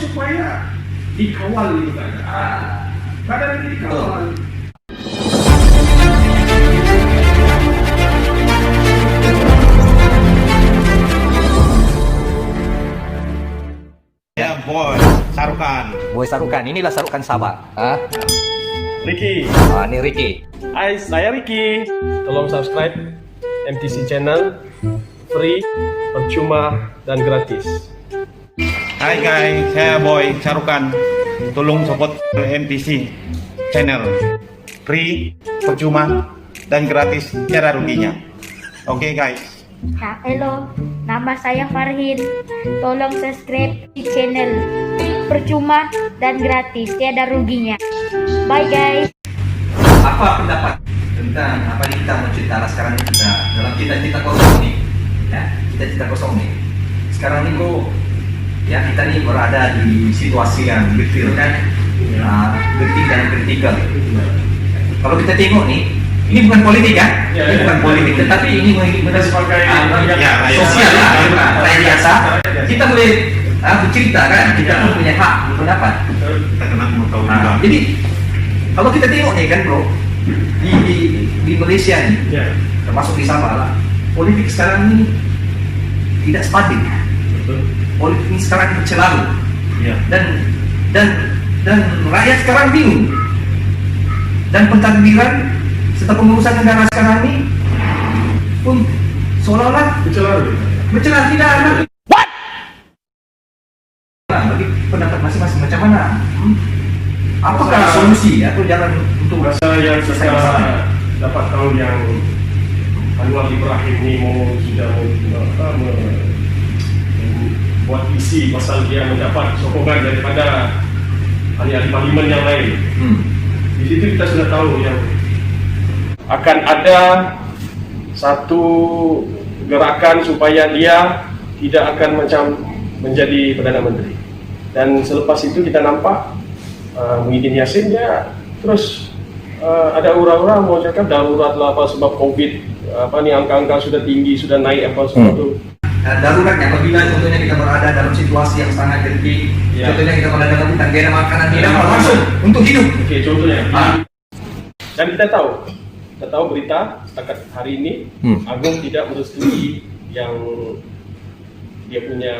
supaya dikawal itu keadaan. Keadaan ini dikawal. Ya, Boy Sarukan. Inilah Sarukan Sabah. Ricky. Ini Ricky. Hai, saya Ricky. Tolong subscribe MTC channel, free, percuma, dan gratis. Hai guys, saya Boy Sarukan. Tolong support MTC channel, free, percuma, dan gratis, tiada ruginya. Oke guys. Hello, nama saya Farhin. Tolong subscribe di channel percuma dan gratis, tiada ruginya. Bye guys. Apa pendapat tentang apa yang kita mau cerita sekarang ini, kita dalam cita-cita kosong nih, ya, cita-cita kosong nih. Sekarang ini kok, ya kita nih berada di situasi yang getir kan, getir dan kritikal. Kalau kita tengok nih, ini bukan politik kan? Ini bukan politik, tetapi ini benar sebagai sosial lah, rakyat biasa. Kita boleh bercerita kan, kita pun punya hak berpendapat. Jadi kalau kita tengok nih kan bro, di Malaysia nih, termasuk di Sabah lah, politik sekarang ini tidak stabil. Politik ini sekarang bercelaru, dan rakyat sekarang bingung, dan pentadbiran serta pengurusan negara sekarang ini pun seolah-olah bercelaru tidak ada. Bagi pendapat masing-masing macam mana? Apakah solusi atau jalan untuk Rasa yang setelah dapat tahu yang Anwar Ibrahim ini sudah membuat visi pasal dia mendapat sokongan daripada ahli-ahli parlimen yang lain. Di situ kita sudah tahu yang akan ada satu gerakan supaya dia tidak akan macam menjadi Perdana Menteri. Dan selepas itu kita nampak Muhyiddin Yassin dia terus ada ura-ura mau cakap darurat lah apa sebab COVID, apa nih angka-angka sudah tinggi, sudah naik apa semua itu. Daruratnya apabila contohnya kita berada dalam situasi yang sangat genting, contohnya kita berada dalam hutan, tidak ada makanan, tidak langsung untuk hidup. Oke, contohnya. Dan kita tahu berita setakat hari ini Agung tidak merestui yang dia punya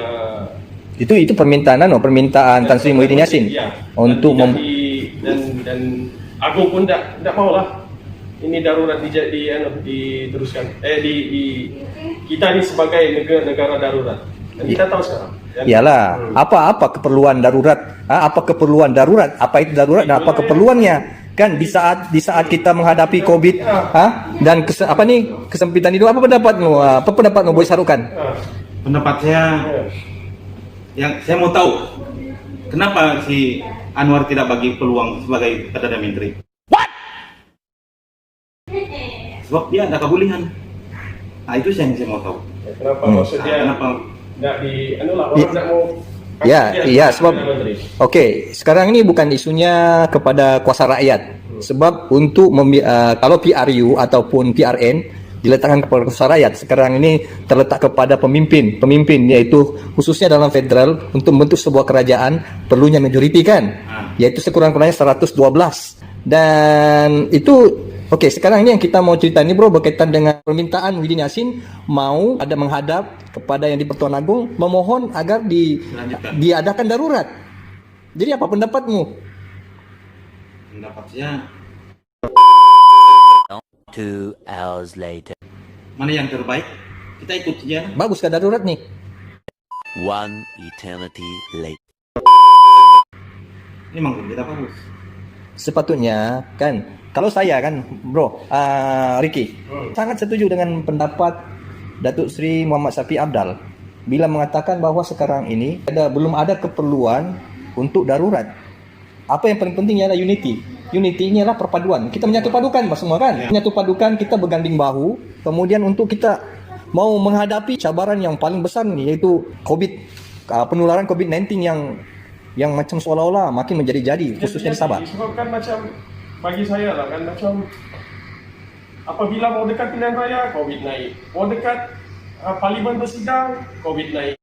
itu permintaan Tan Sri Muhyiddin Yassin untuk dan Agung pun tidak mau lah ini darurat diteruskan kita ini sebagai negara darurat, dan kita tahu sekarang iyalah apa keperluan darurat, apa itu darurat dan apa keperluannya kan di saat kita menghadapi COVID dan kesempitan itu. Apa pendapatmu Boy Sarukan? Pendapat saya, yang saya mau tahu kenapa si Anwar tidak bagi peluang sebagai Perdana Menteri. Sebab dia ada kebulihan. Itu yang saya mau tahu. Kenapa maksudnya? Kenapa nggak orang nggak mau? Iya, sebab sekarang ini bukan isunya kepada kuasa rakyat. Sebab untuk kalau PRU ataupun PRN diletakkan kepada kuasa rakyat, sekarang ini terletak kepada pemimpin, yaitu khususnya dalam federal untuk membentuk sebuah kerajaan perlunya majoriti kan, yaitu sekurang-kurangnya 112. Dan itu sekarang ini yang kita mau cerita ini bro, berkaitan dengan permintaan Muhyiddin Yassin mau ada menghadap kepada yang di Pertuan Agong memohon agar diadakan darurat. Jadi apa pendapatmu? Pendapat saya, 2 hours later. mana yang terbaik, kita ikut saja. Bagus ke darurat nih? 1 eternity later. Ini memang kita bagus. Sepatutnya kan, kalau saya kan bro, Ricky sangat setuju dengan pendapat Datuk Seri Muhammad Syafiee Apdal bila mengatakan bahwa sekarang ini belum ada keperluan untuk darurat. Apa yang paling penting adalah unity. Unity ini adalah perpaduan. Kita menyatu padukan semua kan? Menyatu padukan, kita berganding bahu. Kemudian untuk kita mau menghadapi cabaran yang paling besar nih, yaitu COVID, penularan COVID-19 yang macam seolah-olah makin menjadi-jadi, khususnya di Sabah. Disebabkan macam bagi saya lah kan, macam apabila mau dekat pilihan raya, COVID naik. Mau dekat parlimen bersidang, COVID naik.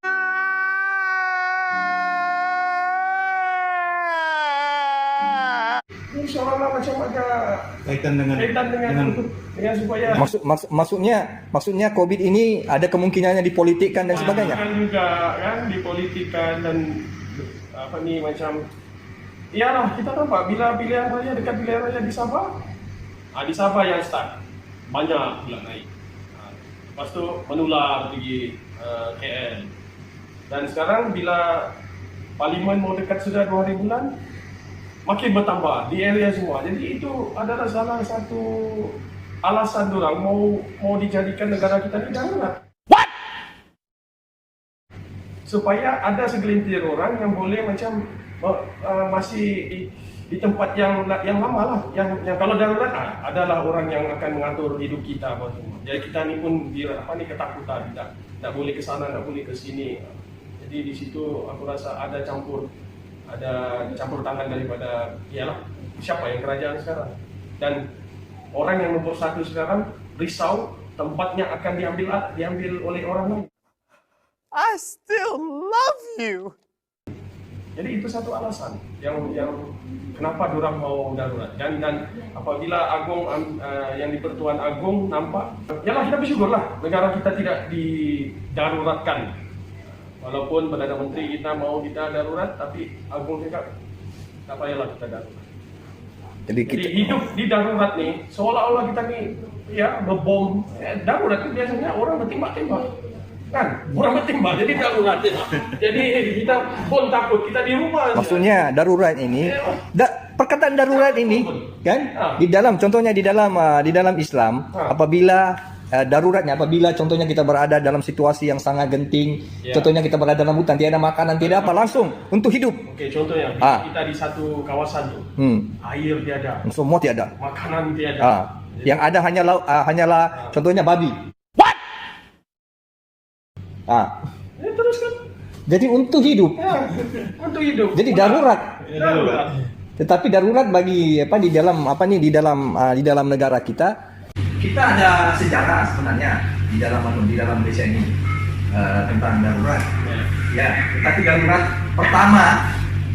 seolah-olah macam agak Kaitan dengan dengan supaya Maksudnya COVID ini ada kemungkinannya dipolitikkan dan sebagainya. kan juga kan dipolitikan dan apa nih macam iyalah kita nampak bila pilihan raya dekat pilihan raya di Sabah, di Sabah yang start banyak pula naik. Lepas tu menular pergi KL. Dan sekarang bila parlimen mau dekat sudah 2 hari bulan, makin bertambah di area semua. Jadi itu adalah salah satu alasan orang mau dijadikan negara kita ini darurat. Supaya ada segelintir orang yang boleh macam masih di tempat yang lama lah, yang kalau darurat adalah orang yang akan mengatur hidup kita apa semua. Jadi kita ni pun ketakutan, tak boleh ke sana, tak boleh ke sini. Jadi di situ aku rasa ada campur tangan daripada ialah siapa yang kerajaan sekarang, dan orang yang nomor 1 sekarang risau tempatnya akan diambil oleh orang lain. I still love you. Jadi itu satu alasan yang kenapa dorang mau darurat. Dan apabila yang di Pertuan Agong nampak, yalah kita bersyukurlah negara kita tidak didaruratkan. Walaupun Perdana Menteri kita mau kita darurat, tapi Agong cakap tak payahlah kita darurat. Jadi hidup di darurat nih seolah-olah kita nih ya bebom. Darurat itu biasanya orang bertembak-tembak. Kan orang bertembak jadi darurat. Jadi kita pun takut, kita di rumah. Maksudnya darurat ini, perkataan darurat ini kan di dalam, contohnya di dalam Islam, apabila daruratnya, apabila contohnya kita berada dalam situasi yang sangat genting, contohnya kita berada dalam hutan, tiada makanan, tidak apa, langsung untuk hidup. Oke, contohnya kita di satu kawasan tuh, air tiada, semua tiada, makanan tiada, yang ada hanyalah contohnya babi. Terus kan? Jadi untuk hidup. Untuk hidup. Jadi darurat. Tetapi darurat bagi di dalam negara kita. Kita ada sejarah sebenarnya di dalam Malaysia ini tentang darurat. Ya, tetapi darurat pertama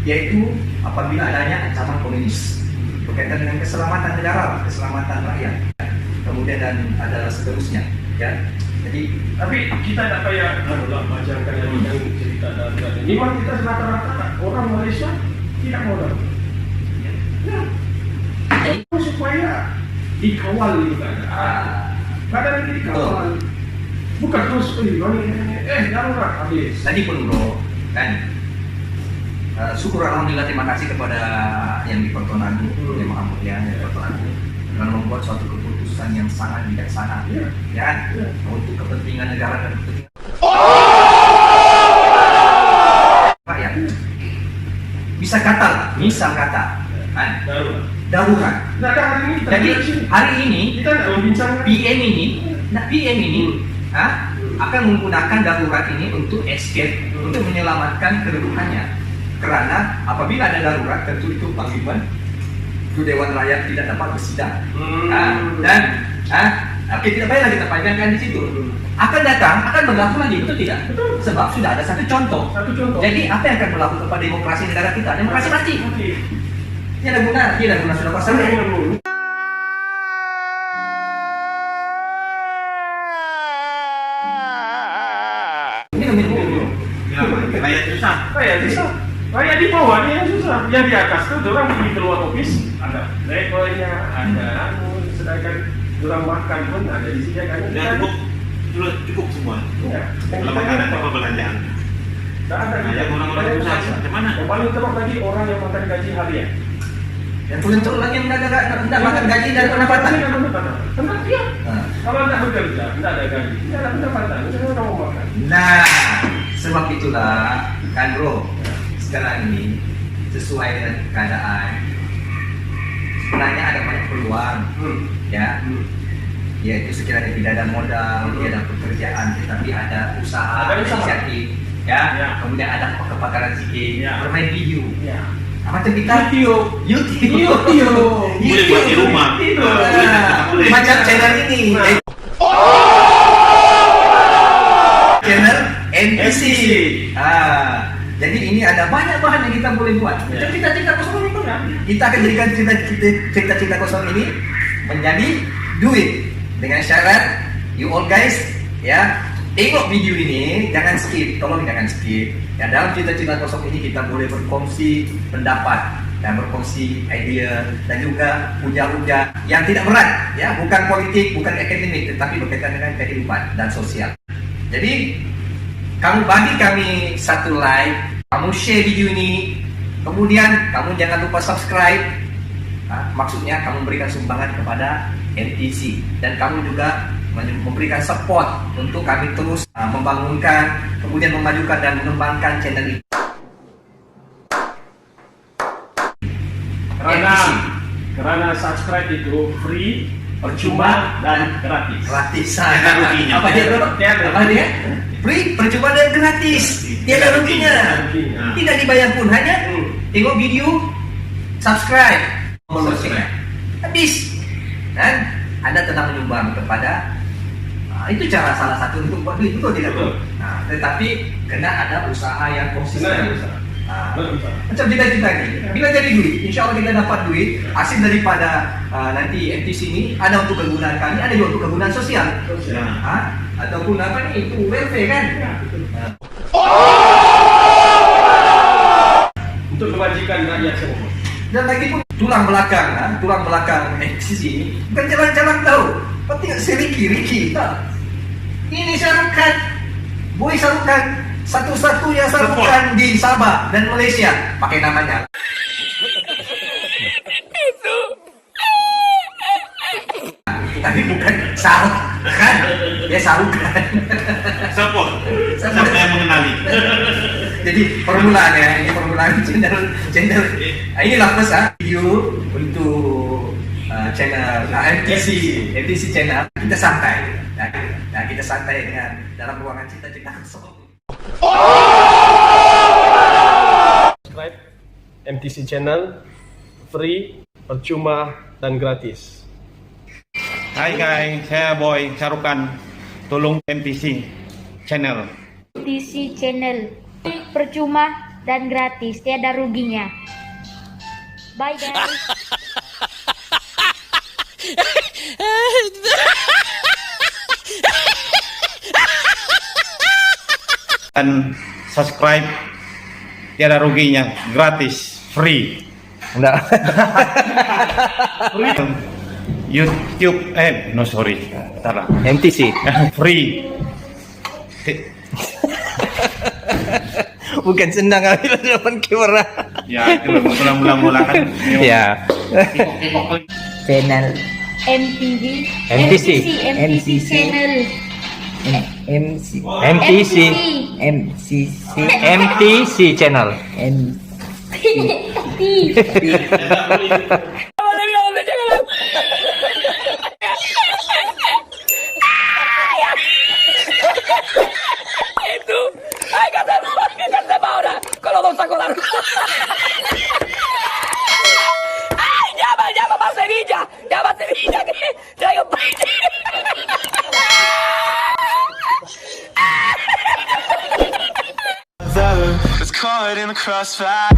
yaitu apabila adanya ancaman komunis berkaitan dengan keselamatan negara, keselamatan rakyat. Kemudian dan ada seterusnya, ya. Jadi, tapi kita tak payah macam yang cerita darurat. Memang kita rata-rata orang Malaysia tidak mau darurat. Itu supaya dikawal itu kan. Kadang ini dikawal. Bukan terus darurat habis. Tadi pun bro, kan. Syukur alhamdulillah, terima kasih kepada yang di Pertuan Agong, yang Maha Mulia Pertuan Agong, karena membuat suatu keputusan yang sangat bijaksana, ya, untuk kepentingan negara dan kepentingan rakyat. Misal kata, darurat. Jadi hari ini PM ini akan menggunakan darurat ini untuk escape, untuk menyelamatkan kedudukannya. Karena apabila ada darurat, tentu itu parlimen, itu Dewan Rakyat tidak dapat bersidang. Oke, tidak payah kita panjangkan di situ. Akan berlaku lagi, betul tidak? Betul. Sebab sudah ada satu contoh. Jadi apa yang akan berlaku kepada demokrasi negara kita? Demokrasi mati. Tidak guna sudah pasal. Minum. Rakyat susah. Rakyat di bawah ni yang susah. Yang di atas tu, orang pergi keluar office, ada rekornya, ada sedangkan orang makan pun ada di sini kan. Cukup semua. Kalau makanan apa belanjaan. Tak ada. Yang orang-orang susah macam mana? Yang paling teruk lagi orang yang makan gaji harian. Yang paling teruk lagi yang tidak makan gaji dan pendapatan. Tentu dia. Kalau tidak bekerja, tidak ada gaji, tidak ada pendapatan, tidak ada mau makan. Nah, sebab itulah kan bro, sekarang ini sesuai dengan keadaan, sebenarnya ada banyak peluang, yaitu sekiranya tidak ada modal, tidak ada pekerjaan, tetapi ada usaha, ada inisiatif, kemudian ada kepakaran sikit, bermain video, macam kita YouTube, boleh buat di rumah, macam channel ini, channel NPC. Jadi ini ini ada banyak bahan yang kita boleh buat. Dan cita-cita kosong ini pernah. Kita akan jadikan cita-cita kosong ini menjadi duit dengan syarat you all guys ya tengok video ini, jangan skip, tolong jangan skip. Ya, dalam cita-cita kosong ini kita boleh berkongsi pendapat dan berkongsi idea dan juga ujar-ujar yang tidak berat, ya, bukan politik, bukan akademik, tetapi berkaitan dengan kehidupan dan sosial. Jadi, kamu bagi kami satu like, kamu share video ini, kemudian kamu jangan lupa subscribe. Maksudnya kamu memberikan sumbangan kepada MTC dan kamu juga memberikan support untuk kami terus membangunkan, kemudian memajukan dan mengembangkan channel ini. Karena subscribe itu free, percuma dan gratis. Gratis. Tiada ruginya. Apa dia? Apa dia? Free, percuma dan gratis. Tiada ruginya. Tidak dibayar pun, hanya tengok video, subscribe, habis. Dan Anda telah menyumbang kepada itu cara salah satu untuk buat duit, betul tidak? Tetapi kena ada usaha yang konsisten. Macam cita-cita ini, bila jadi duit, insya Allah kita dapat duit hasil daripada nanti MTC ini ada untuk kegunaan kami, ada juga untuk kegunaan sosial. Ataupun apa nih, itu welfare kan? Untuk kebajikan rakyat semua. Dan lagi pun tulang belakang MTC ini bukan jalan-jalan tahu, penting Riki. Ini Syarukan, Boy Syarukan, satu-satunya Syarukan di Sabah dan Malaysia pakai namanya. Tapi bukan Syarukan, dia Syarukan. Siapa yang mengenali? Jadi permulaannya, ini permulaan channel. Inilah pesan video untuk channel MTC channel. Kita santai, kita santai dengan dalam ruangan cita-cita kosong. Subscribe MTC channel, free, percuma dan gratis. Hai guys, saya Boy Syarukan. Tolong MTC channel. MTC channel, percuma dan gratis, tiada ruginya. Bye guys. Dan subscribe, tiada ruginya, gratis, free. Enggak. YouTube, salah. MTC Free. bukan senang ambil depan kamera. Ya, itu mula-mula kan. Ya. Channel MTC channel. MTC channel. It's caught in the crossfire.